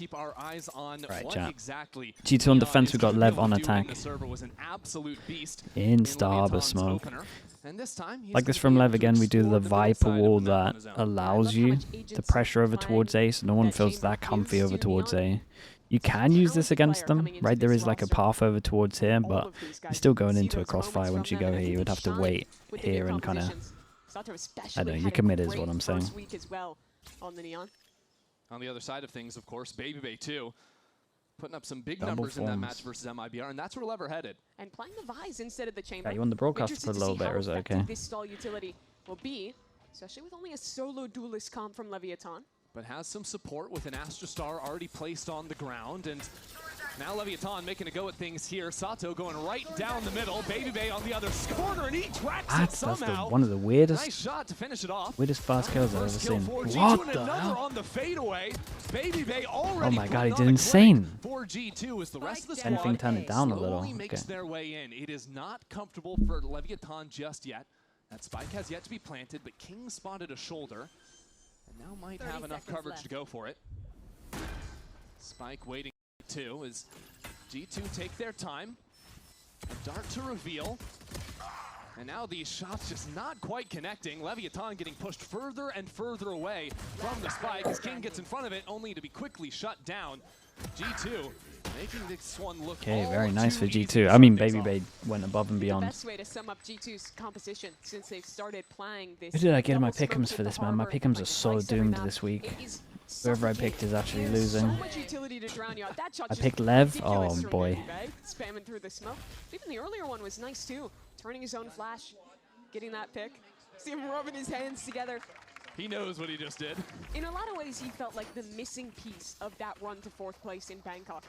keep our eyes on Right, what chat. exactly G2 on defense, we got Lev on attack. Insta harbor smoke. And this time, Like this from Lev again, we do the Viper wall that allows you to pressure over towards A, so no one feels that comfy over towards A. You can use this against them, right? There is like a path over towards here, but you're still going into a crossfire once you go here. You would have to wait here and kind of, I don't know, you commit is what I'm saying. On the other side of things, of course, BabyBay too, putting up some big numbers in that match versus MIBR, and that's where Lev are headed. And playing the Vise instead of the chamber. Yeah, you want the broadcast to put a little bit, or is it okay? This stall utility will be, especially with only a solo duelist comp from Leviathan. But has some support with an Astra Star already placed on the ground, and now Leviathan making a go at things here. Sato going right down the middle. BabyBay on the other corner, and he tracks it somehow. One of the weirdest, nice shot to finish it off. Weirdest fast kills I've ever seen. What the hell? On the fadeaway. BabyBay already. Oh my god, he did insane. For G2 is the rest of the squad. Anything turn it down a little. Okay. Makes their way in. It is not comfortable for Leviathan just yet. That spike has yet to be planted, but King spotted a shoulder. And now might have enough coverage to go for it. Spike waiting too as G2 take their time. A dart to reveal. And now these shots just not quite connecting. Leviathan getting pushed further and further away from the spike as King gets in front of it, only to be quickly shut down. G2 making this one look very nice for G2. I mean, BabyBay went above and beyond. The best way to sum up G2's composition since they've started playing this. Who did I get in my pick'ems for this, man? My pick'ems are so doomed this week. Whoever I picked is actually losing. I picked Lev. Oh boy. Spamming through the smoke. Even the earlier one was nice too. Turning his own flash, getting that pick. See him rubbing his hands together. He knows what he just did. In a lot of ways, he felt like the missing piece of that run to 4th place in Bangkok.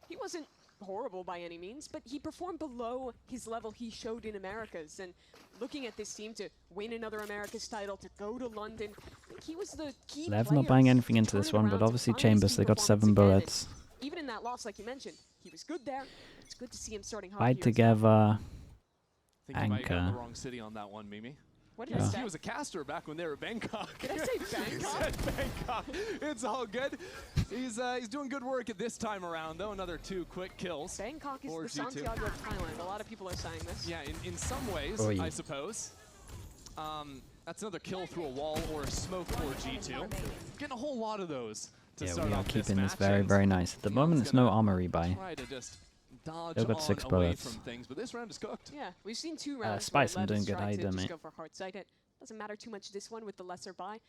He wasn't horrible by any means, but he performed below his level he showed in Americas. And looking at this team to win another Americas title, to go to London, I think he was the key Lev not buying anything into this one, but obviously Chambers, they got 7 bullets. Even in that loss, like you mentioned, he was good there. It's good to see him starting hard. Fight together. I think you might have the wrong city on that one, Mimi. What did I say? He was a caster back when they were Bangkok. Did I say Bangkok? You said Bangkok. It's all good. He's doing good work at this time around, though. Another 2 quick kills. Bangkok is the Santiago of Thailand. A lot of people are saying this. Yeah, in some ways, I suppose. That's another kill through a wall or a smoke for G2. Getting a whole lot of those to start we are off keeping this very, very nice. At the moment, it's no armor rebuy. Still got 6 bullets. From things, but this round is cooked. Yeah, we've seen 2 rounds. Spice, I'm doing good either, mate. Go for hard sight it. Doesn't matter too much this one with the lesser buy,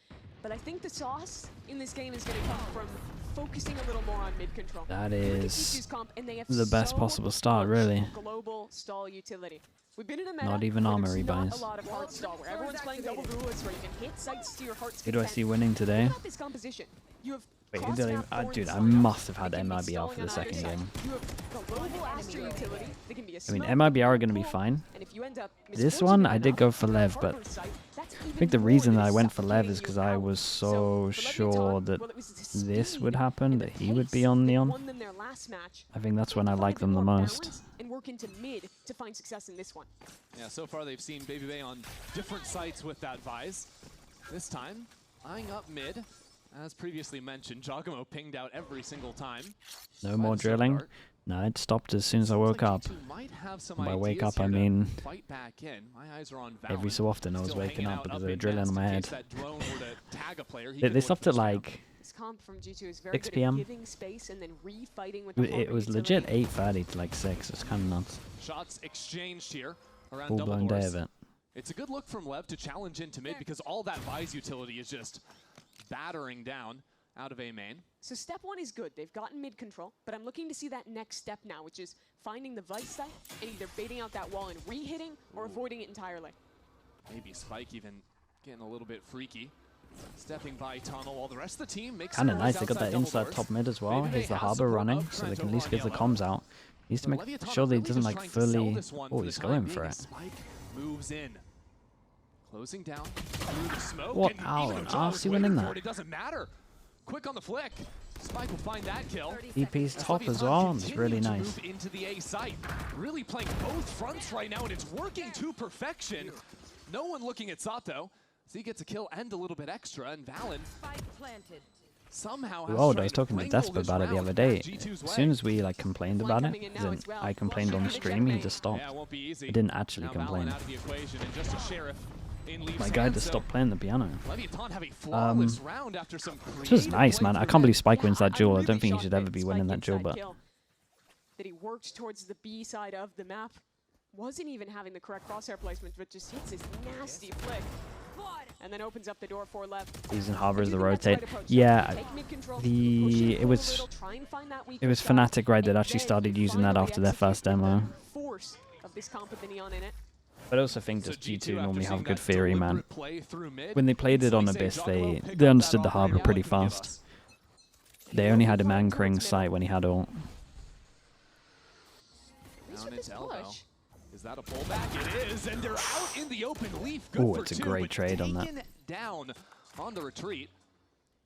but I think the sauce in this game is going to come from focusing a little more on mid control. That is the best possible start, really. Global stall utility. We've been in a meta not even armor rebuys. A lot of hard stall where everyone's playing double duelists where you can hit sights to your heart's Who do I see winning today? This composition. You have wait, who did dude, I must have had MIBR for the second game. I mean, MIBR are going to be fine. This one, I did go for Lev, but I think the reason that I went for Lev is because I was so sure that this would happen, that he would be on Neon. I think that's when I like them the most. And work into mid to find success in this one. Yeah, so far they've seen BabyBay on different sites with that Vise. This time, eyeing up mid. As previously mentioned, Giacomo pinged out every single time. No more drilling. No, it stopped as soon as I woke up. By wake up, I mean every so often I was waking up because they were drilling on my head. They stopped at like 6 PM. It was legit 8:30 to like 6. It's kind of nuts. Shots exchanged here around full-blown day of it. It's a good look from Lev to challenge into mid because all that Vise utility is just battering down out of A main. So step 1 is good. They've gotten mid control, but I'm looking to see that next step now, which is finding the Vise site and either baiting out that wall and re-hitting or avoiding it entirely. Maybe Spike even getting a little bit freaky. Stepping by tunnel while the rest of the team makes kind of nice. They got that inside top mid as well. Here's the harbor running, so they can at least give the comms out. He needs to make sure that he doesn't like fully... Oh, he's going for it. Spike moves in. Closing down through the smoke. What? Ow, he went in that. It doesn't matter. Quick on the flick. Spike will find that kill. EP's top as well. It's really nice. Move into the A site. Really playing both fronts right now, and it's working to perfection. No one looking at Sato. So he gets a kill and a little bit extra, and Valen somehow Oh, I was talking to Desp about it the other day. As soon as we like complained about it, I complained on stream, he just stopped. I didn't actually complain. My guy just stopped playing the piano. Which is nice, man. I can't believe Spike wins that duel. I don't think he should ever be winning that duel, but... That he worked towards the B side of the map. Wasn't even having the correct crosshair placement, but just hits his nasty flick. And then opens up the door for LEV. Using Harbor as the rotate. Yeah, it was Fnatic, right, that actually started using that after their first demo. But I also think just G2 normally have good theory, man. When they played it on Abyss, they understood the Harbor pretty fast. They only had him anchoring site when he had ult. Down into elbow. Is that a pullback? It is, and they're out in the open. Leaf, oh, it's a great trade on that. Down on the retreat.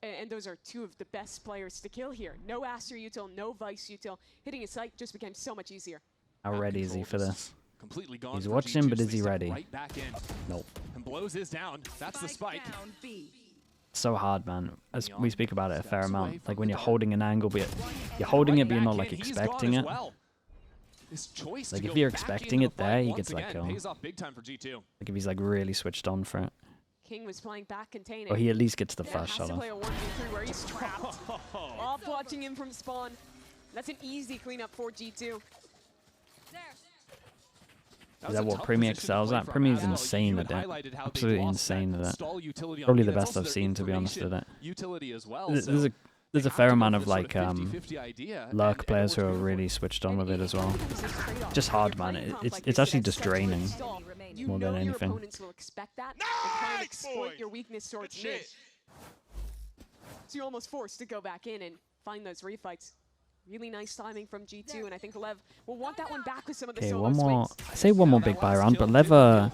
And those are two of the best players to kill here. No Aster util, no Vice util. Hitting a site just became so much easier. How ready is he for this? Completely gone. He's watching, but is he ready? Right back in. Nope. And blows his down. That's the spike. So hard, man. As we speak about it a fair amount. Like when you're holding an angle, but you're holding it, but you're not like expecting it. Like if you're expecting it there, he gets let go. Like if he's like really switched on for it. King was playing back containing. Or he at least gets the first shot off. Off watching him from spawn. That's an easy cleanup for G2. Is that what Premier excels at? Premier is insane at it. Absolutely insane at it. Probably the best I've seen, to be honest, at it. There's a fair amount of like lurk players who are really switched on with it as well. Just hard, man. It's actually just draining more than anything. Your opponents will expect that and try and exploit your weakness towards mid. So you're almost forced to go back in and find those refights. Really nice timing from G2, and I think LEV will want that one back with some of the solo swings. I say one more big buy round, but LEV are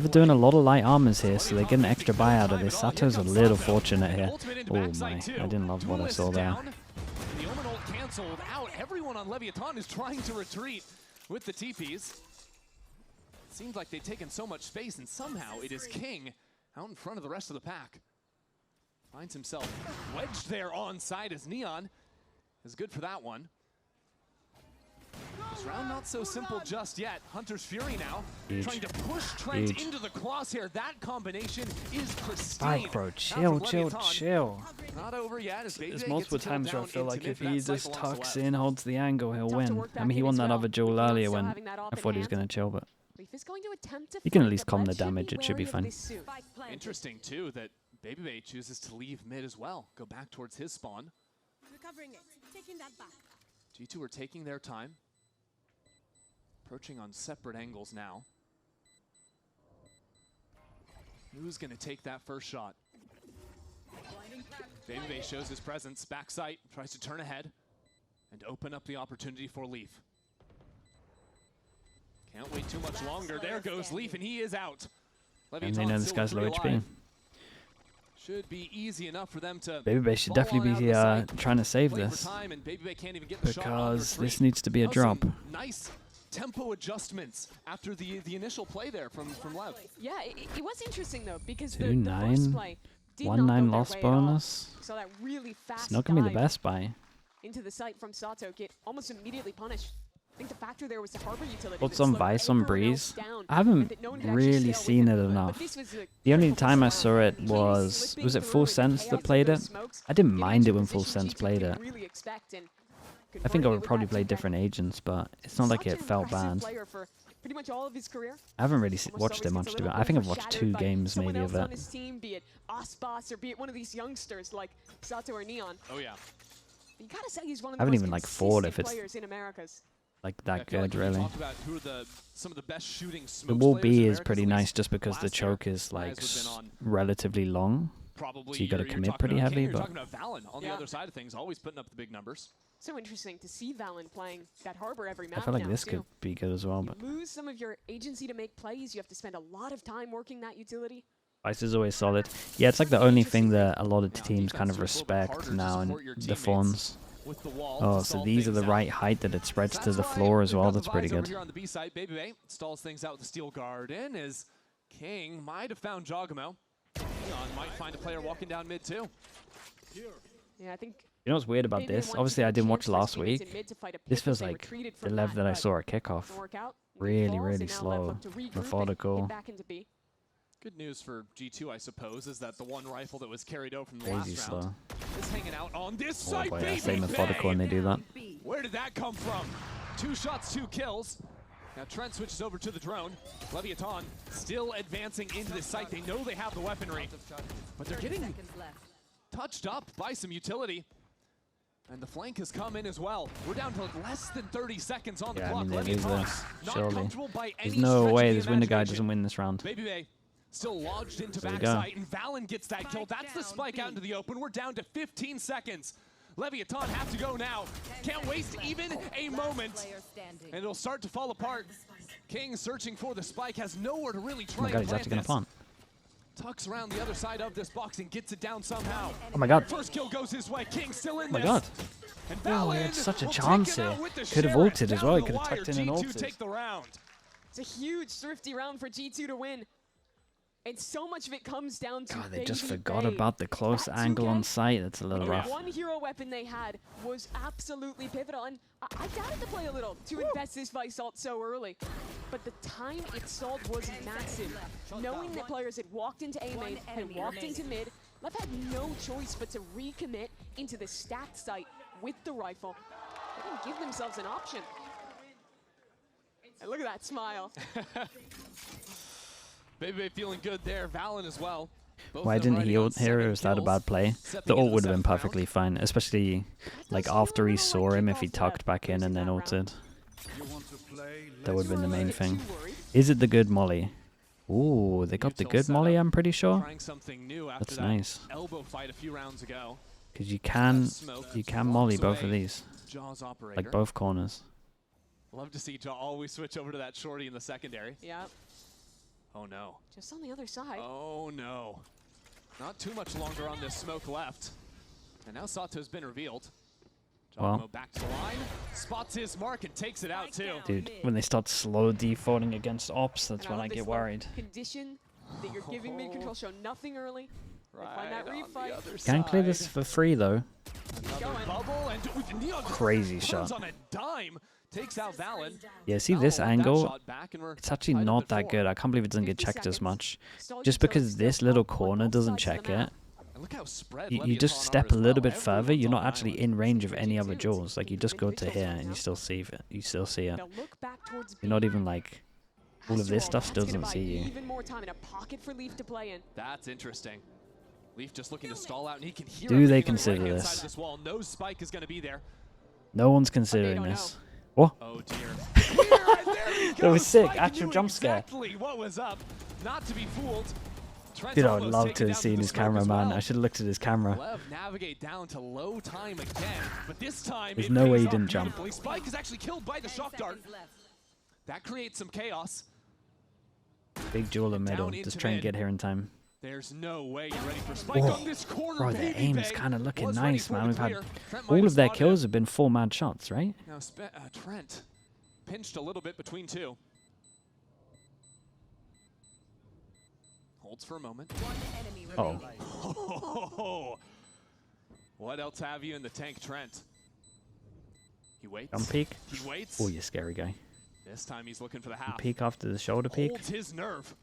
doing a lot of light armors here, so they get an extra buy out of this. Sato's a little fortunate here. Oh my, I didn't love what I saw there. The Omen ult canceled out. Everyone on Leviathan is trying to retreat with the TPs. Seems like they've taken so much space, and somehow it is King out in front of the rest of the pack. Finds himself wedged there on side as Neon is good for that one. This round not so simple just yet. Hunter's Fury now trying to push Trent into the crosshair. That combination is pristine. Spike, bro, chill. Not over yet. There's multiple times where I feel like if he just tucks in, holds the angle, he'll win. I mean, he won that other duel earlier when I thought he was going to chill, but he can at least calm the damage. It should be fine. Interesting too that Baby chooses to leave mid as well. Go back towards his spawn. Recovering it. Taking that back. G2 are taking their time. Approaching on separate angles now. Who's going to take that first shot? Baby shows his presence. Backside tries to turn ahead and open up the opportunity for Leaf. Can't wait too much longer. There goes Leaf, and he is out. And they know this guy's low HP. Should be easy enough for them to Baby should definitely be trying to save this, because this needs to be a drop. Nice tempo adjustments after the initial play there from LEV. Yeah, it was interesting though, because 2-9, 1-9 loss bonus. So that really fast it's not gonna be the best buy. Into the site from Sato, get almost immediately punished. I think the factor there was the Harbor utility. What's on Vice on Breeze? I haven't really seen it enough. The only time I saw it was it Full Sense that played it? I didn't mind it when Full Sense played it. I think I would probably play different agents, but it's not like it felt bad. I haven't really watched it much, to be honest. I think I've watched 2 games maybe of it. Be it Osbos or be it one of these youngsters like Sato or Neon. Oh yeah. You gotta say he's one of I haven't even most like thought if it's players in Americas. Like that good, really. Some of the best shooting the wall B is pretty nice just because the choke is like relatively long. So you got to commit pretty heavy. But talking about Valen on the other side of things, always putting up the big numbers. So interesting to see Valen playing that Harbor every map. I feel like this could be good as well. But you lose some of your agency to make plays. You have to spend a lot of time working that utility. Vice is always solid. Yeah, it's like the only thing that a lot of teams kind of respect now in the Fawns. Oh, so these are the right height that it spreads to the floor as well. That's pretty good. Here on the B side, Baby stalls things out with the Steel Garden as King might have found Jogamo. Neon might find a player walking down mid too. Yeah, I think You know what's weird about maybe they this? wanted to Obviously, take I a didn't watch chance for last teammates week. in mid to fight a This pick feels as they like retreated the from Lev that I but saw at kickoff. didn't work out. Lead Really, falls, really and now Lev slow, look to regroup and methodical. get back into B. Good news for G2, I suppose, is that the one rifle that was carried out from the Crazy last slow. round is hanging out on this Oh side. boy, I baby, say methodical when they do that. Where did that come from? 2 shots, 2 kills. Now Trent switches over to the drone. Leviathan still advancing into this site. They know they have the weaponry, but they're getting touched up by some utility. And the flank has come in as well. We're down to less than 30 seconds on the clock. They lose Leviathan, this, not surely. comfortable by There's any no stretch way of this the winner guy imagination. doesn't win this round. Baby Bay still lodged into There you go. backside, and Valen gets that kill. That's the spike out into the open. We're down to 15 seconds. Leviathan have to go now. Can't waste even a moment. And it'll start to fall apart. King searching for the spike, has nowhere to really Oh try my god, and he's plant actually gonna this. plant. Tucks around the other side of this box and gets it down somehow. Oh my god. First kill goes his way. King still in Oh my this. god. And Oh, he Valen had such a will chance take it here. out with the Could have Sheriff ulted as down well. He the could have wire. tucked in and G2 ulted. take the round. It's a huge thrifty round for G2 to win. And so much of it comes down to God, they just Baby forgot Bay. about the close That angle 2K, on sight. That's a little the rough. one hero weapon they had was absolutely pivotal. And I doubted the play a little to invest this Visalt so early. But the time it stalled was massive. Knowing that players had walked into A main, had walked into mid, Lev had no choice but to recommit into the stacked site with the rifle. They didn't give themselves an option. And look at that smile. Baby Bay feeling good there. Valen as well. Both Why of them didn't he riding on ult here? 7 Was that a kills, bad play? stepping The ult into would have been 7th round. perfectly fine, especially like after he saw him. If he tucked back in and then ulted, that would have been the main thing. Is it the good molly? Ooh, they got the good molly. I'm pretty sure. Trying something new after That's that nice. elbow fight a few rounds ago. Because you can molly both of away. these, Jaws operator. like both corners. Love to see Jaw always switch over to that shorty in the secondary. Yeah, Oh no. just on the other side. Oh no. Not too much longer on this smoke left. And now Sato's been revealed. Well. Giacomo back to the line. Spots his mark and takes it out too. Dude, when they start slow defaulting against ops, that's And when I love get this worried. Condition that you're giving mid control, show nothing early. Find that on the refight. other Can clear this side. for free though. Another Going. bubble and with Neon Crazy turns shot. on a dime. Takes out Valen. Yeah, see this Valen, that angle? shot back and we're It's actually tied up not at that 4. good. I can't believe it doesn't get 50 checked as seconds. much. Stall Just utility because still this little up on corner both doesn't sides of check the it, map. And look how spread you Leviathan just are step as a little well. bit further, you're not actually Everyone's in range of any G2. other jaws. Like you just go to here and you still see it. You still see it. They'll look back towards You're not B. even like all of this stuff still That's gonna doesn't see buy you. Even more time and a pocket for Leaf to play in. That's interesting. Leaf just looking to stall out, and he can hear Do they everything on the consider right-hand this? side of this wall. No spike is going to be there. No one's considering don't this. know. What? Oh dear. Here, and there he That was goes. sick. Spike Actual knew jump scare. Exactly what was up. Not to be fooled. Trent Dude, I would almost love taken to have down seen the his smoke camera, as man. well. I should have looked at his camera. Lev navigate down to low time again, but this time There's it no way pays he off didn't jump. beautifully. Spike is actually killed by the shock dart. That creates some chaos. Big jewel in middle. Down into Just try and mid. get here in time. There's no way you're ready for Spike Whoa. on this corner. Bro, their Baby aim is Bay kind of looking was ready nice, for man. the We've had clear. Trent might all have of their spotted kills him. have been 4 mad shots, right? Now Trent pinched a little bit between two. Holds for a moment. Oh, What else have you in the tank, Trent? He waits. jump peek. He waits. Oh, you scary guy. This time he's looking for the half. Peek after the shoulder peek. Holds his nerve.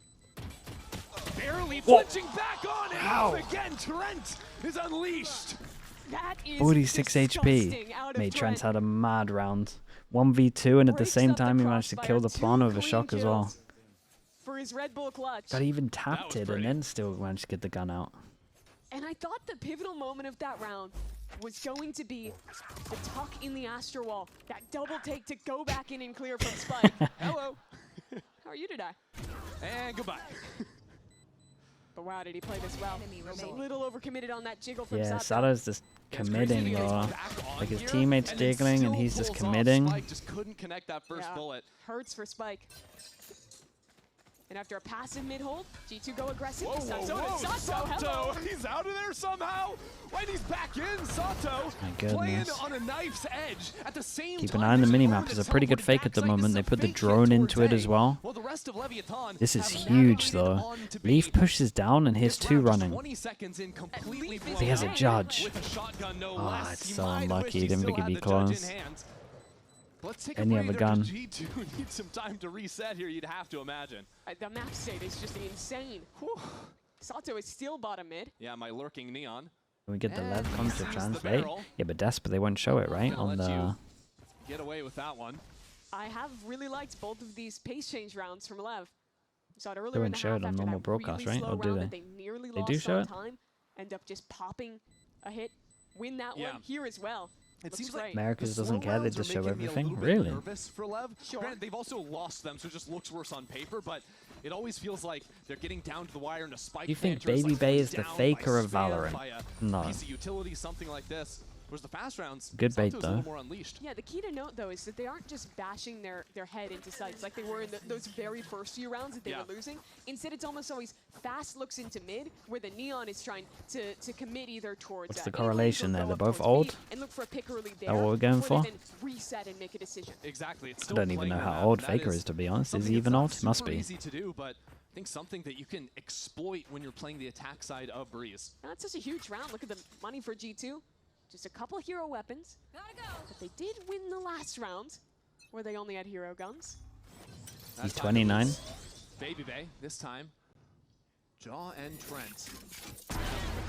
Barely Whoa. flinching back on and Ow. off again. Trent is unleashed. That is 46 disgusting HP. out of Mate, Trent's Trent. had a mad round. 1v2, and at the Breaks same up the time, he managed to kill the crossfire. plan 2 with a clean shock as well. kills for his Red Bull clutch. But he even tapped was it and pretty. then still managed to get the gun out. And I thought the pivotal moment of that round was going to be the tuck in the Astro Wall. That double take to go back in and clear from Spike. Hello. How are you today? And goodbye. But wow, did he play this well? Was a little overcommitted on that jiggle from Yeah, Sato. Sato's just It's crazy committing, because he's bro. back on Like his here, teammate's and then jiggling and still he's just pulls off. committing. Spike just couldn't connect that first Yeah. bullet. Hurts for Spike. And after a passive mid-hold, G2 go aggressive. Whoa, whoa, Sato! He's out of there somehow! Wait, he's back in! Sato My playing goodness. on a knife's edge at the same Keep time. an eye on the there's minimap. Orb It's a that's pretty good teleported fake at the backside. moment. This They is a put the fake hit drone into towards it as A. well. Well, the rest of Leviathan This is have huge, navigated though. on to Leaf be pushes down, and here's this two round just running. 20 seconds in, completely Leaf is blown He has a out judge. with a shotgun, no Ah, less. it's You so might unlucky. wish He didn't still think he'd had be the judge in close. hand. Let's take And a you have a breather, gun. 'cause G2 needs some time to reset here, you'd have to imagine. The map state is just insane. Whew. Sato is still bottom mid. Yeah, my lurking neon. Can we get the And LEV he come to sees the translate? barrel. Yeah, but Desper, they won't show it, right? Gonna On let the... you get away with that one. I have really liked both of these pace change rounds from Lev. We saw it earlier They in won't the show half it on after normal that broadcast, really right? slow Or do round they? that they nearly They lost do show on it? time. End up just popping a hit, win that Yeah. one here as well. It Looks seems great. like Americas the doesn't slow care, they rounds just are show making me a everything? little bit Really? nervous for Lev. Sure. Granted, they've also lost them, so it just looks worse on paper, but it always feels like they're getting down to the wire and a spike. Do you think Panther is, Baby like, Bay going is the down faker by of spam, Valorant? by a No. piece of utility, something like this. Whereas the fast rounds, Good bait, Sato's a though. little more unleashed. Yeah, the key to note, though, is that they aren't just bashing their head into sights like they were in those very first few rounds that they were losing. Instead, it's almost always fast looks into mid, where the neon is trying to commit either towards What's the A correlation lane or there? go They're up both towards B old? and look for a pick early that there what we're going before for? they then reset and make a decision. Exactly. It's I still don't even playing know the how map, old and that Faker is is, to be honest. Is something he that's even not old? He must super be. easy to do, but I think something that you can exploit when you're playing the attack side of Breeze. That's such a huge round. Look at the money for G2. Just a couple hero weapons. Gotta go. But they did win the last round, where they only had hero guns. He's That time it 29. was Baby Bay, this time. Jaw and Trent. The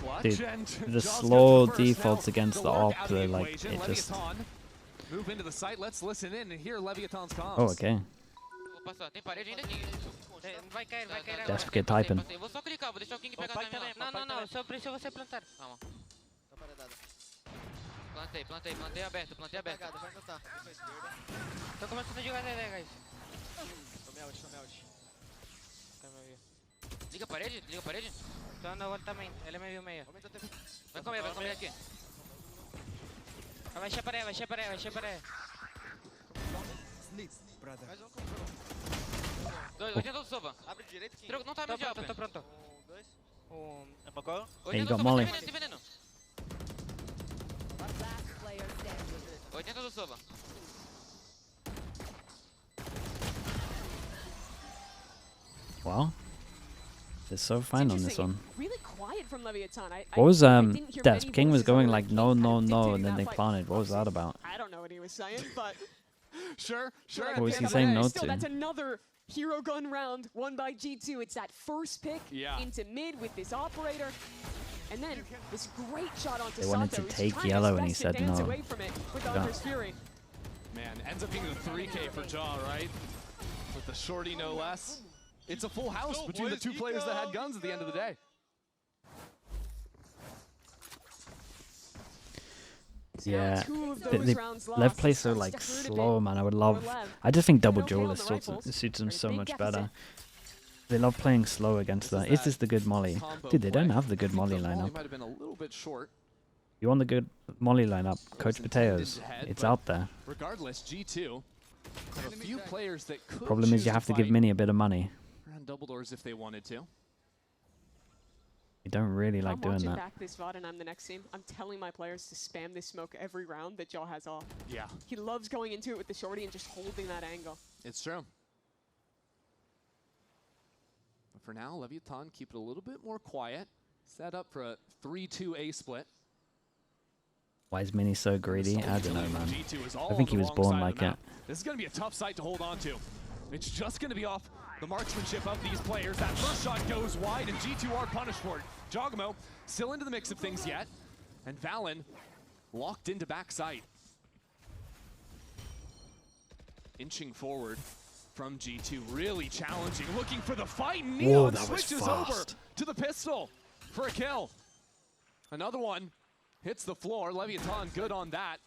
clutch, Dude, and the Jaw's got slow first. defaults Now, against the lurk op, out of they're the like, equation. it just... Leviathan move into the site. Let's listen in and hear Leviatan's comms. Oh, okay. Vou passar, tem parede ainda? Vai cair agora. Desper get typing. Passei. Vou só clicar, vou deixar o King pegar também. Não, só precisa você plantar. Calma. Plantei aberto. Vai notar. Tô começando a jogar DD, guys. Tomei out. Calma aí. Liga a parede? Tô na outra também, ele me viu meio. Aumenta a TV. Vai comer aqui. Vai cheparé. Sneaks, brother. Mais um Dois, 80 do sopa. Abre direito, King. Não tá mais Tô tô pronto. dois. Apagou? Hey, you got molly. Tem veneno. 80 do sopa. Well, they're so fine on this Interesting. one. Really quiet from Leviathan. What was, I didn't hear Des? many King was voices other going than like, King no, kind no, of no, dictating and then that they fight. planted. What was that about? I don't know what he was saying, but Sure. What was at he the end of the saying day, no still, to? that's another hero gun round won by G2. It's that first pick into mid with this operator. And then this great shot onto They wanted Sato. to He's take trying his yellow and he best to said dance no. away from it with Yeah. Hunter's Fury. Man, ends up being the 3K for Jaw, right? With the shorty, no less. It's a full house between the two players that had guns at the end of the day. So now Yeah, two of the those rounds lost. Lev plays so Starts like to hurt a slow, bit man. I would for love. Lev. I just think double No duel kill on is the sorts of, rifles. suits them There's a so big much deficit. better. They love playing slow against that. Is this the good molly? Combo Dude, they don't play. have the good I think molly the lineup. might have been a little bit short. You want the good molly lineup? Coach intended Potatoes. to head, It's but out there. Regardless, G2 have a few players that could Problem is you choose have to give fight Mini a bit of money. around double doors if they wanted to. You don't really If like I'm doing watching that. back this VOD and I'm the next team, I'm telling my players to spam this smoke every round that Jaw has off. Yeah, He loves going into it with the shorty and just holding that angle. it's true. But for now, Leviathan keep it a little bit more quiet. Set up for a 3-2 A split. Why is Mini so greedy? I don't know, man. G2 is all I think on he the was wrong born side of like the it. map. This is going to be a tough site to hold on to. It's just going to be off the marksmanship of these players. That first shot goes wide, and G2 are punished for it. Jogamo still into the mix of things yet, and Valen locked into backside. Inching forward from G2, really challenging, looking for the fight. Neon Whoa, that was switches over fast. to the pistol for a kill. Another one hits the floor. Leviathan good on that.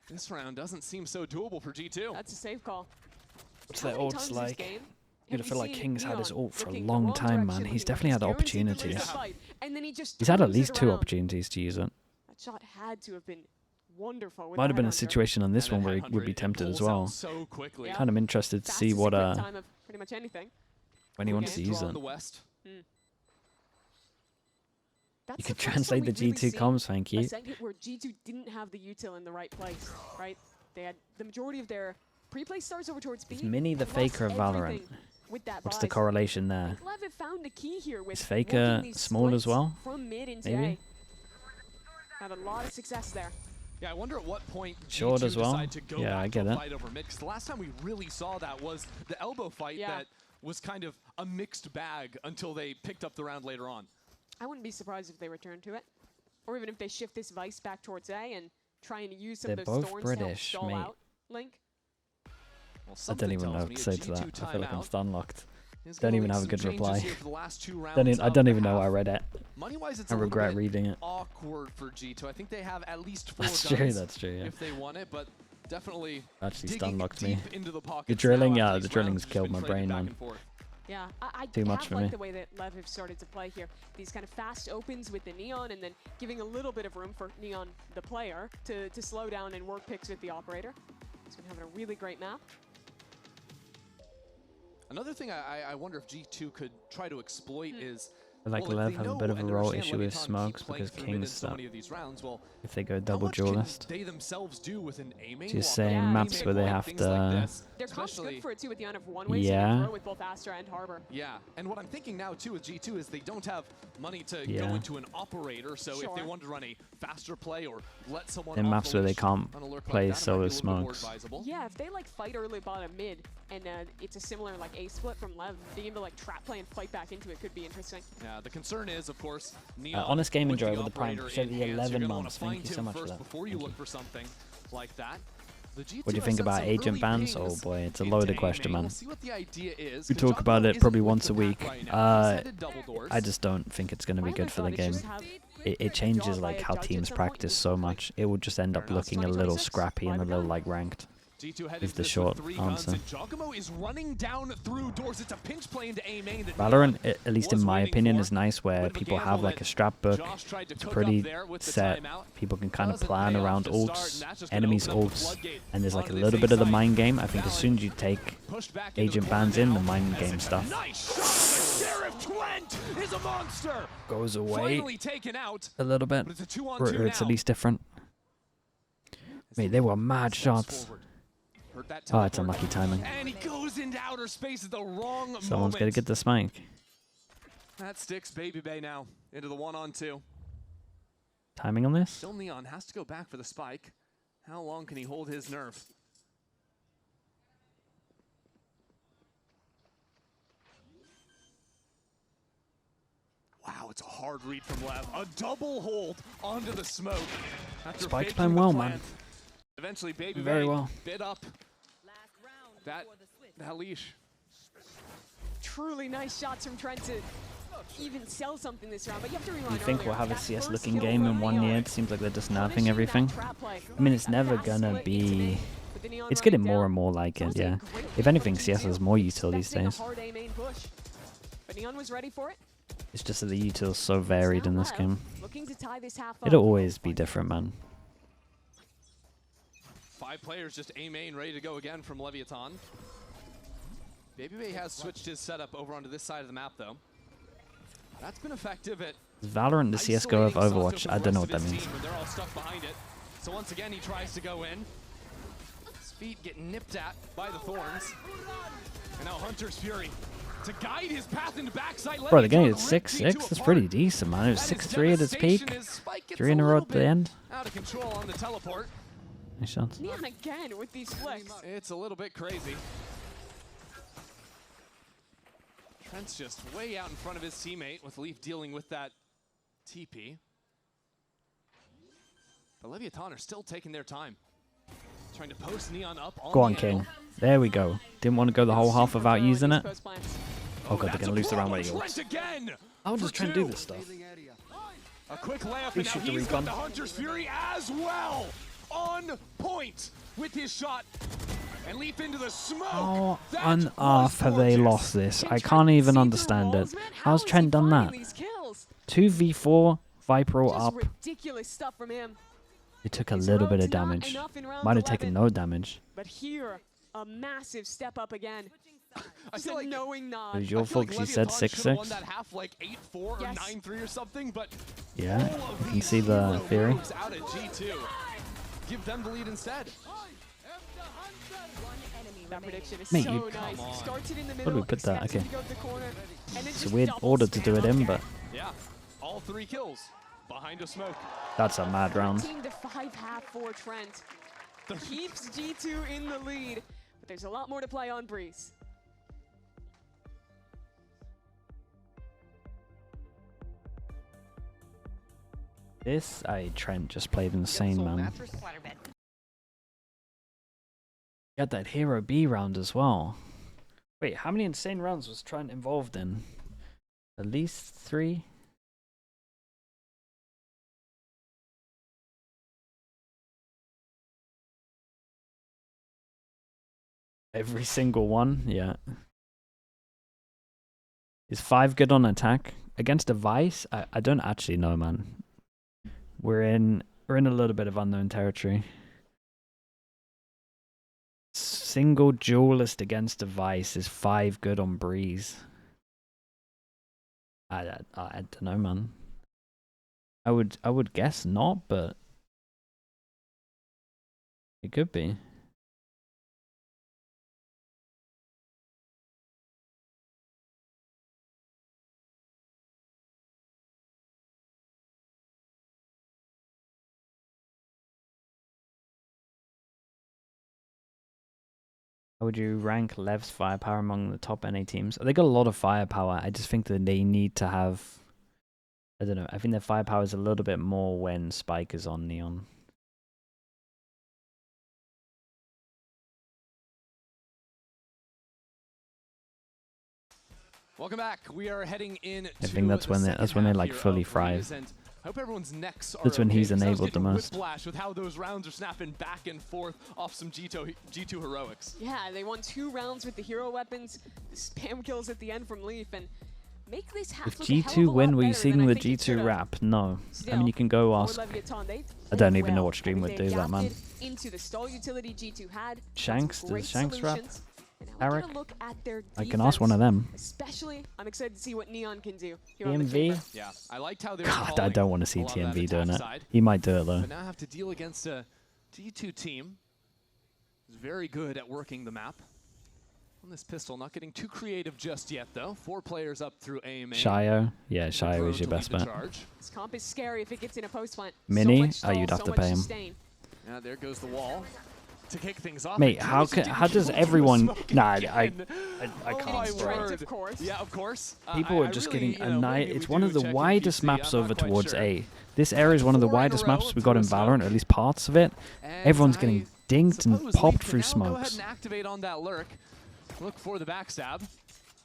This round doesn't seem so doable for G2. That's a safe call. What's How their many ults times this like? game Dude, I have we feel like seen King's had his Neon ult for a looking the long wrong time, man. direction He's when definitely had guaranteed to lose the opportunities. fight, and then he just He's had at turns it least 2 around. opportunities to use it. That shot had to have been wonderful. With Might the have been a headhunter. situation on this And one that where he would headhunter, be it tempted as pulls out well. so quickly. Yeah. Kind of interested to see Fastest what equipped time of pretty much anything. when he wants to use Draw it. in the west. That's You the could first time translate the we've really G2 seen comms, thank a you. set hit where G2 didn't have the util in the right place, right? They had the majority of their pre-play stars over towards B. Is Mini the lost faker of Valorant? everything with that What's buy. the correlation there? LEV have found a key here with Is Faker working these small as splits well? from mid into Maybe? A. Had a lot of success there. Yeah, I wonder at what point Short G2 as well? decide to go Yeah, back I get to a it. fight over mid. 'Cause the last time we really saw that was the elbow fight Yeah. that was kind of a mixed bag until they picked up the round later on. I wouldn't be surprised if they return to it. Or even if they shift this Vice back towards A and trying to use some They're of those both thorns British, to help stall mate. out Link. Well, I don't something even know tells what me to a say to that. G2 I feel like I'm timeout stunlocked. is Don't gonna even lead have a some good changes reply. here for the last two I rounds don't of the even know half. I read it. Money-wise, it's I a little regret bit reading it. awkward for G2. I think they have at least 4 That's guns true, that's true, yeah. if they want it, but definitely Actually digging stunlocked me. deep into the The pockets drilling, now yeah, after the these drilling's rounds have killed been my traded brain, back man. and forth. Yeah, I Too much have for liked me. the way that LEV have started to play here. These kind of fast opens with the Neon and then giving a little bit of room for Neon, the player, to slow down and work picks with the operator. He's been having a really great map. Another thing I wonder if G2 could try to exploit is, Like well, if Lev they have a know bit of a and role understand issue with Leviathan smokes keep playing because through mid in King's so stuff. many of these rounds, well, If they go how double much can duelist. they themselves do with an aiming So you're walk saying up, maps aiming where they point, have things like to- this, Their comp's especially- good for it too with the amount of one-ways you Yeah. can throw with both Astra and Harbor. Yeah, and what I'm thinking now too with G2 is they don't have money to go Yeah. into an operator, so if they Sure. want to run a faster play or let someone In off maps the where they leash can't on a lurk play like that, it solo might be a little bit more smokes. advisable. Yeah, if they like fight early bottom mid and it's a similar like A split from Lev, being able to like trap play and fight back into it could be interesting. Yeah, the concern is, of course, Neon Honest Game with Enjoy the with the Prime. operator Appreciate in the hand, so 11 you're gonna wanna months. Thank find you so him much for first that. before you Thank look you. for something like that. The G2 What do you has think sent about some agent early bans? pings Oh boy, it's a into loaded aiming. question, man. We'll see what the idea is. We 'cause talk about Jogamo it probably isn't with once the a pack week. right now. He's headed double doors. I just don't think it's going to be My good for the thought is game. just have It changes like how teams practice so much. It will just end up looking a little 2026, scrappy and a live little and like ranked. G2 headed Is to the this short with 3 guns, answer. and Jogamo is running down through doors. It's a pinch play into A main. that Valorant, Neon at least in was my waiting opinion, for. is nice where Bit of a people gamble have like that a strat book. Josh tried to It's cook pretty up there with the set. timeout. People can kind of Doesn't plan pay off around to start, ults, and that's just gonna enemies open up the ults, floodgate and there's like a onto little this bit of the A mind side. game. I think as soon as you take Pushed back into the agent corner bans in, the now, mind as game it's a stuff nice shot. Sheriff Twent is a monster. goes away Finally taken out, a little bit, but it's a 2-on-2 or it's at now. least different. Mate, they were mad shots. Forward. Heard that Oh, it's teleport. unlucky timing. And he goes into outer space at the wrong Someone's moment. got to get the spike. That sticks Baby Bay now into the 1-on-2. Timing on this? Still Neon has to go back for the spike. How long can he hold his nerve? Wow, it's a hard read from Lev. A double hold onto the smoke. After Spike's faking playing the well, plant. man. Eventually, Baby Very Bay well. bit up that leash. Truly nice shots from Trent to even sell something this round, but you have to rewind You think earlier. we'll have a That CS first looking kill game from in 1 Neon, year? It seems like they're just nerfing punishing everything. that trap play. I mean, it's never Fast gonna split be... into mid, with the Neon It's getting running more down. and more like So it, it's a yeah. great If pick anything, from CS has G2, more util these expecting a days. hard A main push. But Neon was ready for it. It's just that the util's so varied in this Now game. Lev looking to tie this half up. It'll always be different, man. 5 players just A main ready to go again from Leviathan. Baby Bay has switched his setup over onto this side of the map though. That's been effective at Is Valorant the CSGO of isolating Overwatch? Sato from I the don't know rest what of that his means. team, and they're all stuck behind it. So once again he tries to go in. His feet get nipped at by the thorns. And now Hunter's Fury to guide his path into backside. Bro, the game Leviathan is rip 6-6. G2 That's apart. pretty decent, man. It was That is 6-3 at its peak. devastation as Spike gets 3 in a row little at the bit end. Out of control on the teleport. Nice shots. Neon again with these flicks. It's a little bit crazy. Trent's just way out in front of his teammate with Leaf dealing with that TP. The Leviathan are still taking their time. Trying to post Neon up on Go on, the King. angle. There we go. Didn't want to go the whole half Super without thorough using in it. these post plans. Oh god, they're That's going to a lose the round problem. with Trent again. I'll for just try and do 2. this stuff. A quick layup, Please and shoot now the he's got recon. the Hunter's Fury as well. On point with his shot. And Leaf into the smoke. How That on was earth have they gorgeous. lost this? Can I Trent can't even see through understand it. walls, man? How's How is Trent he done finding that? these kills? 2v4, Viper all Just up. ridiculous stuff from him. It took a His little bit road's of not damage. enough in round Might have 11, taken no damage. But here, a massive step up again. I feel like knowing nod. It was your fault because you said Leviathan should've won 6-6. that half like 8-4 Yes. or 9-3 or something, but Yeah, all of you can these see the hero theory. moves out at G2. Give them the lead instead. That prediction is Mate, so you- nice. Come on. Started in the do middle, we put that? expected Okay. to go to the corner, and then It's a just weird double order to do it in, spam. but Yeah, all 3 kills behind a smoke. that's a mad round. 13-5 half for Trent. Keeps G2 in the lead, but there's a lot more to play on Breeze. This, Trent just played insane, man. Got that Hero B round as well. Wait, how many insane rounds was Trent involved in? At least 3? Every single one? Yeah. Is 5 good on attack? Against a Vice? I don't actually know, man. We're in a little bit of unknown territory. Single duelist against a Vice is 5 good on Breeze. I don't know, man. I would guess not, but it could be. How would you rank Lev's firepower among the top NA teams? They got a lot of firepower. I just think that they need to have... I don't know. I think their firepower is a little bit more when Spike is on Neon. Welcome back. We are heading in. I think that's when they like fully thrive. I hope everyone's necks are That's when okay, he's 'cause I was enabled the getting most. whiplash with how those rounds are snapping back and forth off some G2 heroics. Yeah, they won 2 rounds with the hero weapons, spam kills at the end from Leaf, and make this half If look a hell of a G2 lot win, were you better seeing than I the think it G2 should've. wrap? No. I Still, mean, you can go for ask. Leviathan, they I don't played even know well. what Stream would They do that, man. adapted into the stall utility G2 had. Shanks? Some great Does Shanks rap? solutions, and now we get Eric? a look at their I can ask one of defense. them. Especially, I'm excited to see what Neon can do here on the TMV? chamber. Yeah, I liked how they were God, I calling don't want to a see lot of that TMV doing attack it. side, He might do it, though. but now have to deal against a G2 team who's very good at working the map. On this pistol, not getting too creative just yet, though. 4 players up through AMA. Shio? Yeah, Shio is your best bet. This comp is scary if it gets in a post plant. Mini? So much Oh, stall, you'd have so to much pay him. sustain. Yeah, there goes the wall to kick things off. Mate, And how Crazy didn't does kill him everyone... from the smoke Nah, again. I Oh can't. my bro. Trent, word. of course. Yeah, of course. People I are just really, getting you know, annihilated. maybe It's we one do of the check in widest VCT, maps I'm over not quite towards sure. A. This area is one of the 4 in a widest row maps we got in through a Valorant, smoke. or at least parts of it. And Everyone's I getting dinked and suppose popped Leaf through can now go ahead smokes. and activate on that lurk. Look for the backstab.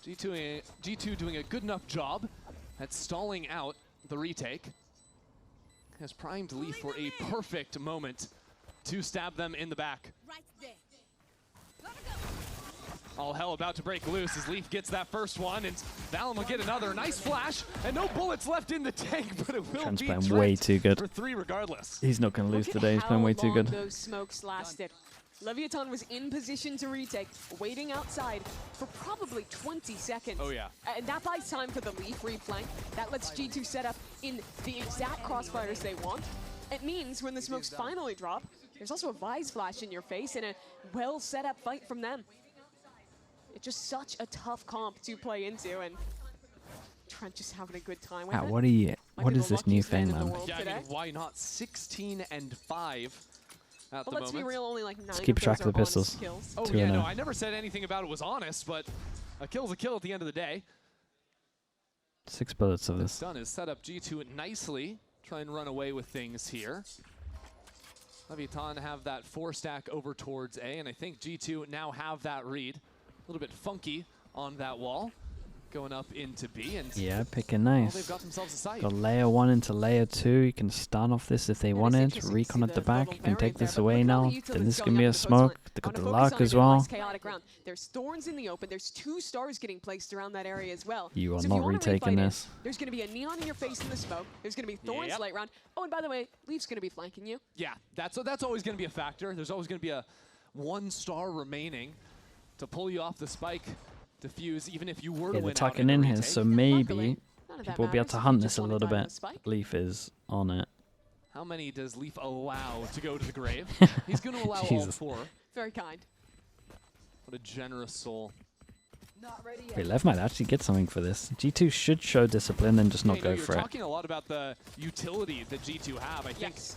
G2 doing a good enough job at stalling out the retake. Has primed Leaf for a perfect moment to stab them in the back. Right there. Gotta go. All hell about to break loose as Leaf gets that first one, and Valen will get another. Nice flash, and no bullets left in the tank, but it will Trent's be playing Trent way too good. for 3 regardless. He's not going to lose Look at today. He's playing way how too long good. those smokes lasted. Leviathan was in position to retake, waiting outside for probably 20 seconds. Oh, yeah. And that buys time for the Leaf reflank. That lets G2 set up in the exact crossfires they want. It means when the smokes finally drop, there's also a Vise flash in your face and a well set up fight from them. It's just such a tough comp to play into, and Trent just having a good time with Ah, it. what are you? Might What be is the this new luckiest man thing, in the man? world Yeah, I today. mean, why not? 16-5 at But the let's be moment. real, only like 9 keep of track those of the are honest pistols. kills. Oh, 2 yeah, and no, 0. I never said anything about it was honest, but a kill's a kill at the end of the day. 6 bullets of This this. done is set up G2 nicely. Try and run away with things here. Leviathan have that 4-stack over towards A, and I think G2 now have that read. A little bit funky on that wall. Going up into B, and Yeah, picking well, nice. they've got themselves a site. Got layer 1 into layer 2. You can stun off this if they Yeah, it's wanted. interesting to Recon see at the the back. little You can take variant there, this but away look at all now. the utilities Then this going can be up a the smoke. coastline. They got the Wanna focus luck on as a bit well. less chaotic ground. There's thorns in the open. There's 2 stars getting placed around that area as well. You are So if not wanna retaking refight it, this. There's going to be a neon in your face in the smoke. There's going to be thorns Yep. late round. Oh, and by the way, Leaf's going to be flanking you. Yeah, that's always going to be a factor. There's always going to be a 1 star remaining to pull you off the spike defuse, even if you were to Yeah, they're win out tucking in a in here, retake. so maybe None of that people will be able matters to if you hunt just this a wanna little die on bit. the spike. Leaf is on it. How many does Leaf allow to go to the grave? He's going to allow all Jesus. 4. Very kind. What a generous soul. Wait, Lev might actually get something for this. G2 should show discipline and just not Hey, go you're for it. talking a lot about the utility that G2 have. I think Yes.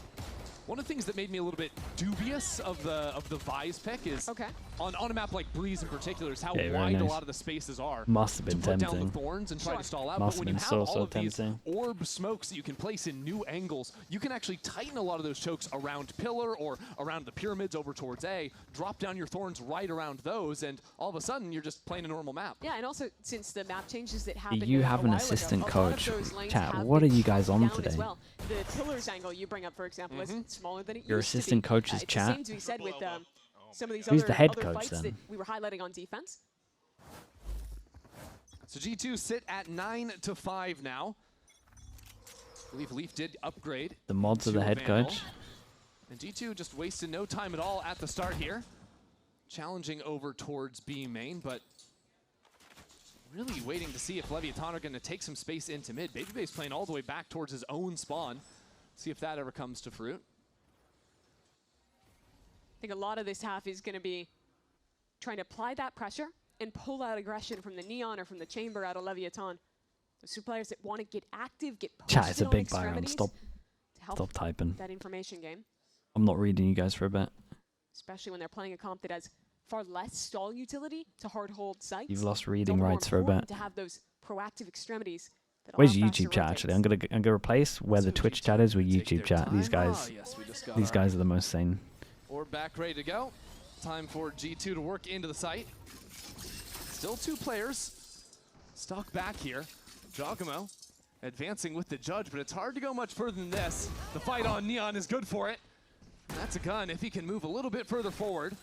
one of the things that made me a little bit dubious of the Vise pick is Okay. on a map like Breeze in particular is how Yeah, very wide a nice. lot of the spaces are. Must have To been put down the tempting. thorns and try Sure. to stall out. Must But when have you been have so, all so of these tempting. orb smokes that you can place in new angles, you can actually tighten a lot of those chokes around Pillar or around the pyramids over towards A, drop down your thorns right around those, and all of a sudden you're just playing a normal map. Yeah, and also since the map changes that happened You a have an while ago, assistant a lot of coach. those lanes Chat, have what been are you guys shrunk on down as today? well. The pillars angle you bring up, for example, is smaller than it Your used to be. assistant coach's It's chat? the same to be said with some of these Who's other, the head other coach fights then? that we were highlighting on defense. So G2 sit at 9-5 now. I believe Leaf did upgrade. The mods are to the a head Vandal. coach. And G2 just wasted no time at all at the start here. Challenging over towards B main, but really waiting to see if Leviathan are going to take some space into mid. Babyface playing all the way back towards his own spawn. See if that ever comes to fruit. I think a lot of this half is going to be trying to apply that pressure and pull out aggression from the Neon or from the Chamber out of Leviathan. Those two players that want to get active, get Chat, posted it's a on big Byron. extremities Stop, to help stop typing. that information game, I'm not reading you guys for a bit. especially when they're playing a comp that has far less stall utility to hard hold sites. You've lost It's all reading the more rights for a important bit. to have those proactive extremities that Where's allow faster YouTube chat actually? rotates. I'm gonna replace where the So Twitch G2 chat is with take YouTube their chat. These time. guys, Yes, we just got these our guys are the most sane. orb back ready to go. Time for G2 to work into the site. Still 2 players stuck back here. Giacomo advancing with the judge, but it's hard to go much further than this. The fight on Neon is good for it. That's a gun if he can move a little bit further forward.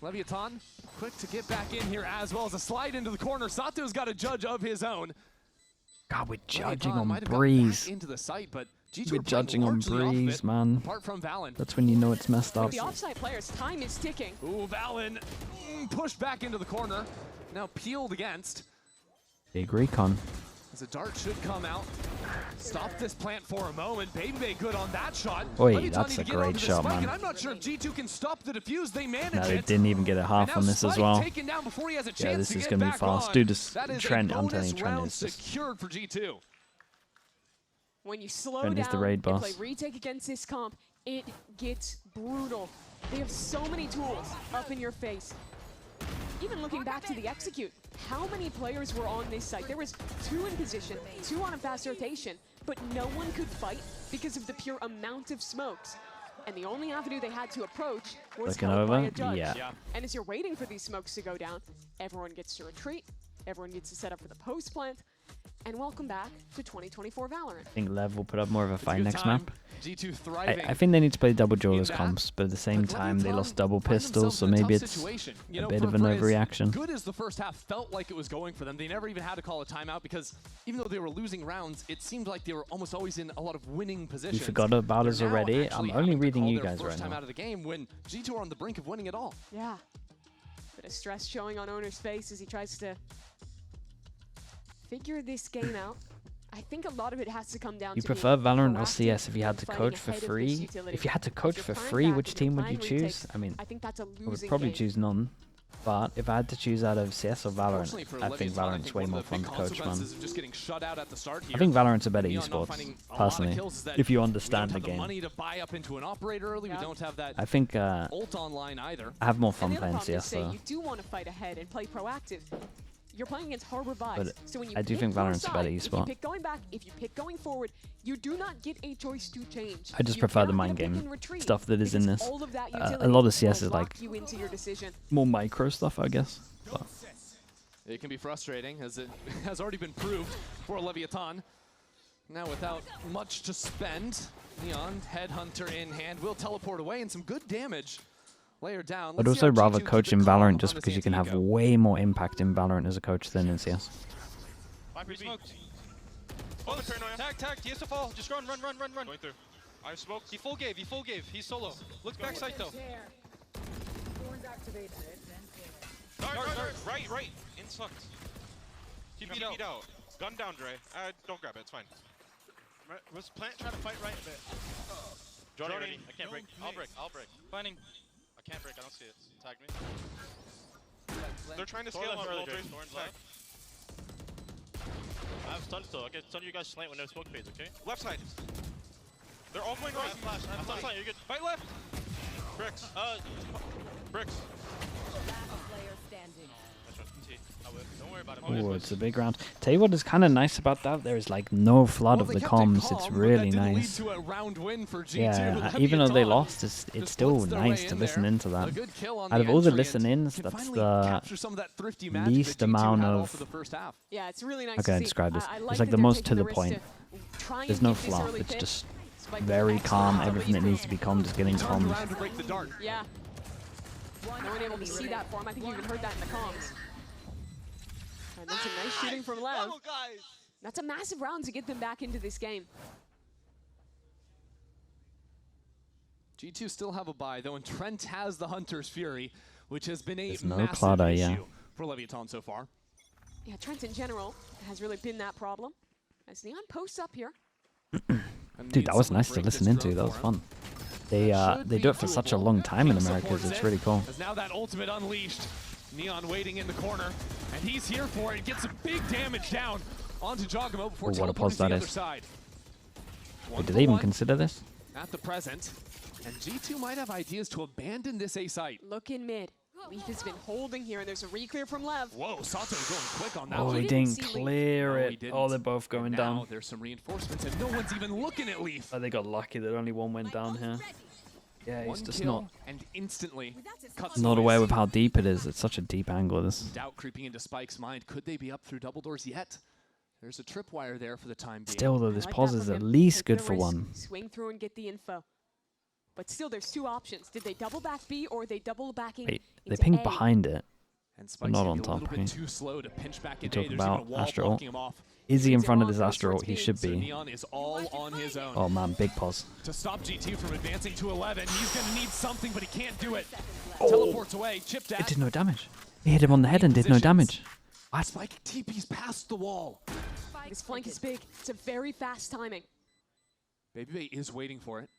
Leviathan quick to get back in here as well as a slide into the corner. Sato's got a judge of his own. God, we're judging Leviathan on might have gotten Breeze. back into the site, but G2 We're are playing judging on largely off of Breeze, it, man. apart from Valen. That's when you know it's messed up. The offside players, time is ticking. Ooh, Valen pushed back into the corner. Now peeled against. Big recon. As a dart should come out. Stop this plant for a moment. Baby good on that shot. Oi, Leviathan that's need a to get great onto the shot, spike, man. And I'm not sure if G2 can stop the defuse. They manage No, they it. didn't even get a And half now on this as Spike well. taken down before he has a chance Yeah, this to is get gonna be back fast. on. Dude, this That is Trent, a I'm bonus telling you, Trent round is just secured for G2. When you slow Trent down is the raid and boss. play retake against this comp, it gets brutal. They have so many tools up in your face. Even looking back to the execute, how many players were on this site? There was 2 in position, 2 on a fast rotation, but no one could fight because of the pure amount of smokes. And the only avenue they had to approach was Looking held by over? a judge. Yeah. And as you're waiting for these smokes to go down, everyone gets to retreat, everyone gets to set up for the post plant, and welcome back to 2024 Valorant. I think Lev will put up more of a It's a fight good next time. map. G2 thriving. I think they need to play double in duelist that, comps, but at the same But time they Leviathan lost double find pistols, themselves so in a maybe tough it's situation. You a know, bit for of an as overreaction. Good as the first half felt like it was going for them, they never even had to call a timeout because even though they were losing rounds, it seemed like they were almost always in a lot of winning positions. You forgot about They're us now already. actually I'm only having to reading call you their guys first right time now. out of the game when G2 are on the brink of winning it all. Yeah. Bit of stress showing on Owner's face as he tries to figure this game out. I think a lot of it has to come down You to prefer being Valorant or proactive CS if you had to and coach fighting for ahead of this free? utility. If you had to If coach you're for playing free, back which and you're team would you playing choose? retakes, I mean, I think that's a I would losing probably game. choose none. But if I had to choose out of CS or Fortunately Valorant, for I think Leviathan, Valorant's way one more of the fun big to coach, man. consequences of just getting shut out at the start here. I think Valorant's a better Neon not esports, finding a lot of personally. kills is that If you we understand don't the have game. money to buy up into an operator early. Yeah. We don't have that I think ult online either. I have more And fun the other playing problem is, CS say though. you do want to fight ahead and play proactive. You're playing against Harbor Vibes. But So when you I do pick think your Valorant's a better side, if you esport. pick going back, if you pick going forward, you do not get a choice to change. I just You prefer the cannot mind get a pick game and retreat stuff that is in because this. all of that A utility lot of CS will is lock like you into your decision. more micro stuff, I guess. But It can be frustrating, as it has already been proved for Leviathan. Now without much to spend, Neon, Headhunter in hand, will teleport away, and some good damage layered down. I'd Let's see also how rather G2 coach keep in it calm Valorant on just this because you can have anti-ego. way more impact in Valorant as a coach than in CS. Viper smoked. Oh, the paranoia. Tag, he has to fall. Just run. Going through. I smoked. He full gave. He's solo. Look back side though. Dart. Right. In sucked. Keep Keep it out. it out. Gun down, Dre. Don't grab it. It's fine. Was plant trying to fight right a bit. Johnny, Johnny. ready. I can't break. I'll break. Planning. I can't break. I don't see it. Tag me. They're trying to Thorn scale left up. early, Roll Drake. Dre's Thorn's back. left. I have stun still. Okay, stun you guys slant with no smoke phase, okay? Left side. They're all going I right. have flash. I have stun, you're good. Fight left. Bricks. Bricks. Last player standing. Nice one. T. I whip. Don't worry about it. Oh, it's a big round. Tell you what is kind of nice about that. There is like no flood of the comms. It's really nice. To a round win for G2. Yeah, even though they Leviatán lost, it's just still puts their way nice to in listen there. into that. A good kill on Out the of all the entry and listen-ins, can that's finally the capture some of that thrifty magic least that G2 amount had all of- for the first half. Yeah, it's really nice How to can I see. describe this? I It's like like that the they're most taking to the risk point. try and There's no keep this flop. early It's pick. just Spike very with calm. excellent Everything that ability. needs to be calm, just getting Turned calm. around to break the dart. Yeah. No one able to see that for him. I think you even heard that in the comms. And then some nice shooting from Lev. Double, guys. That's a massive round to get them back into this game. G2 still have a bye, though, and Trent has the Hunter's Fury, which has been a There's no massive Claudia, issue yeah. for Leviatán so far. Yeah, Trent in general has really been that problem. As Neon posts up here. And Dude, needs that was someone nice to to break listen this into. drone That was for him. fun. They do it for such a long time in Americas. It's really cool. As now that ultimate unleashed. Neon waiting in the corner, and he's here for it. Gets a big damage down onto Jogamo before Oh, what a teleporting pause to the that other is. side. Wait, did they even consider this? At the present, and G2 might have ideas to abandon this A site. Look in mid. Leaf has been holding here, and there's a re-clear from Lev. Whoa, Sato going quick on that Oh, one. he he didn't didn't see Leaf. clear No, he it. didn't. Oh, they're both And going now down. there's some reinforcements, and no one's even looking at Leaf. Oh, they got lucky that only one went down here. Yeah, he's One just kill, not and instantly cuts not the aware waste. with how deep it is. It's such a deep angle. This. Doubt creeping into Spike's mind. Could they be up through double doors yet? There's a tripwire there for the time being. Still though, I this like pause that is from at him. least Take good the for risk, one. Swing through and get the info. But still, there's two options. Did they double back B, or are they double backing Wait, they into pinged A? behind it. And But Spike's not gonna on be a little top, bit hey? too slow to pinch back You in A. talk There's even a about wall Astro. blocking him off. Is he in Brings it front of long, this goes Astro? towards He B. should So be. Neon is all on his own. Oh man, big pause. To stop G2 from advancing to 11, he's going to need something, but he can't do it. Oh. Teleports away, chipped It at. did no damage. He hit him on the head and did no Positions. damage. What? Spike TP's past the wall. This flank is big. It's a very fast timing. Baby Bay is waiting for it.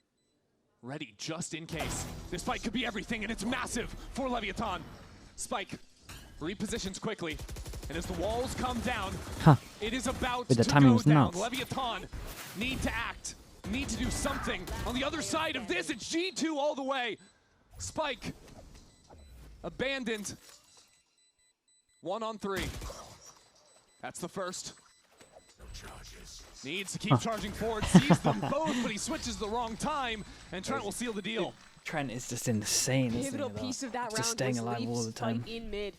Ready just in case. This fight could be everything, and it's massive for Leviatán. Spike repositions quickly, and as the walls come down, Huh. it is about Wait, the to timing go was down. nuts. Leviatán need to act, need to do something. On the other side of this, it's G2 all the way. Spike abandoned. 1 on 3. That's the first. Needs to keep charging forward, sees them both, but he switches the wrong time, and Trent will seal the deal. Trent is just insane. isn't he, Pivotal though? piece of that Just round staying was alive all Leaf's the time. fight in mid.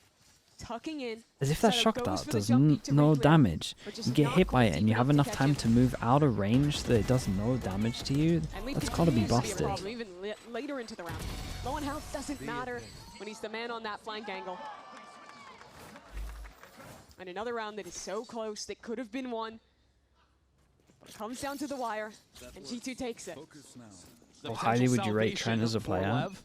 Tucking in. As if that Sato shock goes dart for the does jump peek to no re-clear, damage. but just You get not hit by quite it and deep you have enough enough to catch time him. to move out of range that it does no damage to you. And Leaf That's gotta be continues to busted. a problem, even later into the round. Low on health doesn't matter when he's the man on that flank angle. And another round that is so close, that could have been won. But it comes down to the wire, and G2 takes it. The How highly would you rate potential Trent as a salvation player? for Lev.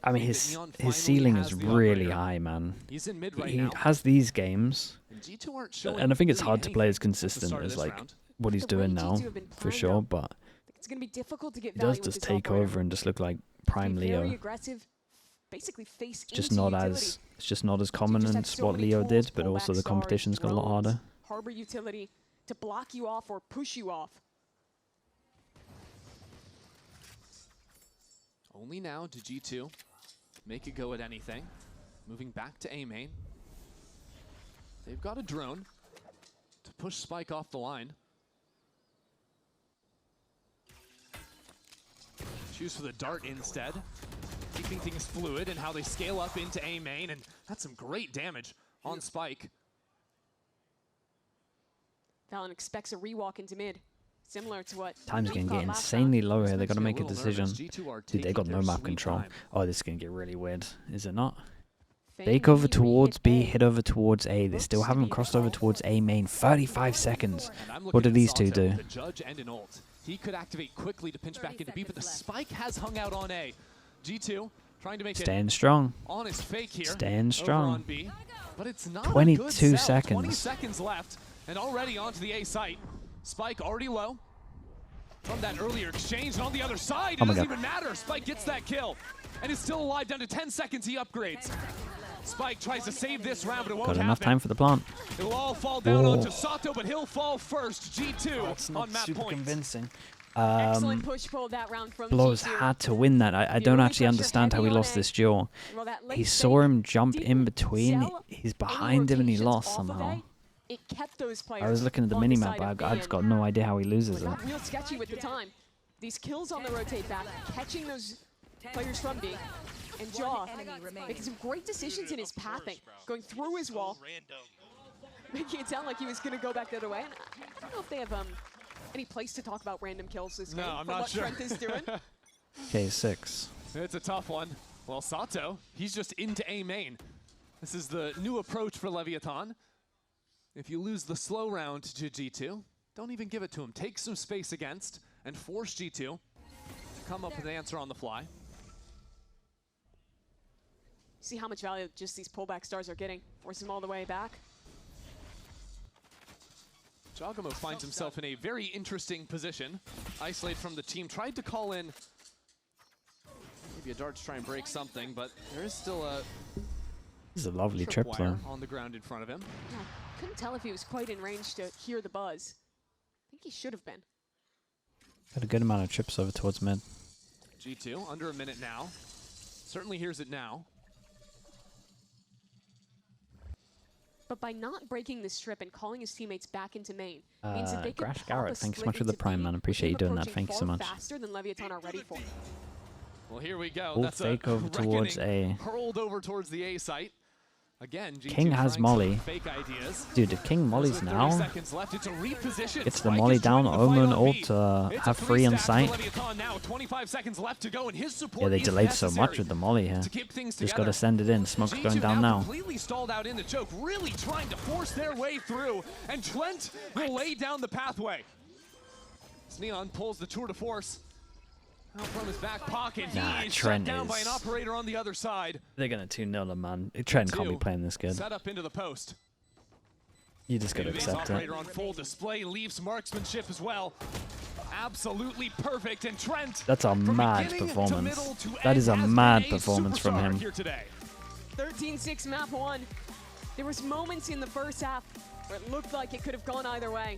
I mean, That his Neon finally ceiling has is the really operator. high, man. He's in mid right He now. has these games, And G2 aren't showing and I think it's really hard to play as anything at the consistent start of as this like round. what he's The way doing now, G2 have been for planned sure. out, But It's going to be difficult to get he value does with just this take operator. over and just look like Be prime very Leo. aggressive, basically face Just into not utility. as it's just not as common just as have so what many Leo tools, did, but pull also back the stars, competition's got a lot drones, harder. Harbor utility to block you off or push you off. Only now to G2 make a go at anything. Moving back to A main. They've got a drone to push Spike off the line. Choose for the dart instead. Keeping things fluid and how they scale up into A main, and that's some great damage on Spike. Valen expects a rewalk into mid, similar to what Time's Leaf gonna caught get last round. insanely low here. They Makes gotta me make a little decision. nervous. G2 are Dude, they got taking no their map sweet control. time. Oh, this is gonna get really weird, is it not? Feign Fake over B, towards re-hit B, A. hit over towards A. They still Looks to haven't be crossed over all. towards A main. 35 seconds. And I'm What looking do at these two Sato do? with a judge and an ult. He could activate quickly to pinch back 30 into B, but the seconds Spike has hung out on A. G2 Trying to make Staying it strong. honest fake here. Staying over strong. on B. But it's not 22 a good sell. seconds. 20 seconds left, and already onto the A site. Spike already low. From that earlier exchange, and on the other side, it doesn't even matter. Spike gets that kill, and is still alive down to 10 seconds. He upgrades. Spike tries to save this round, but it won't Got happen. enough time for the plant. It'll all fall down onto Sato, but he'll fall first. G2 That's not on map super point. convincing. Excellent push pull that round from Blows G2. had to win that. I don't actually understand how he lost this duel. Well, that He late saw fake him jump in didn't between. sell He's any behind him and he rotations lost off of somehow. A. It kept those players I was looking at the on minimap, side of but I just B, got no idea how he loses and it. got real sketchy with the time. These kills on the rotate back, catching those players from B, and Jaw making some great decisions in his pathing, going through his wall, making it sound like he was going to go back the other way. And I don't know if they have any place to talk about random kills this game. No, I'm for not what sure. Trent is doing. K6. It's a tough one. Well, Sato, he's just into A main. This is the new approach for Leviathan. If you lose the slow round to G2, don't even give it to him. Take some space against and force G2 to come up with an answer on the fly. See how much value just these pullback stars are getting. Force him all the way back. Jogamo finds himself in a very interesting position. Isolate from the team, tried to call in maybe a dart to try and break something, but there is still a This is a lovely trip tripwire though. on the ground in front of him. Yeah, couldn't tell if he was quite in range to hear the buzz. I think he should have been. Got a good amount of trips over towards mid. G2, under a minute now. Certainly hears it now. But by not breaking the strip and calling his teammates back into main, means that they can Grash pop Garrett, a thanks so split much for the into prime, B man. with Appreciate him you doing that. approaching Thank you so far much. faster than Leviathan are ready for. Well, here we go. Full That's fake a over towards reckoning A. hurled over towards the A site. Again, G2 King has trying Molly. some fake ideas. Dude, if King mollies With 30 now, seconds left, it's a reposition. gets the Spike molly is down, joining the fight Omen on ult B. to It's have a free on stack for sight. Leviathan now. 25 seconds left to go, and his support Yeah, they is delayed so necessary much with the molly here. to keep things Just together. got to send it in. Smoke's G2 going down now. completely stalled out in the choke, really trying to force their way through, and Trent will lay down the pathway. As Neon pulls the tour de force out from his back pocket. Nah, he is Trent shut down by is- an operator on the other side. They're going to 2-0 him, man. Trent can't be Two. playing this good. Set up into the post. You just got to Base accept it. operator on full display, leaves marksmanship as well. Absolutely perfect, and Trent. That's a from mad beginning to performance. middle to That end is a has been mad a performance from superstar him. Here today. 13-6 map 1. There was moments in the first half where it looked like it could have gone either way.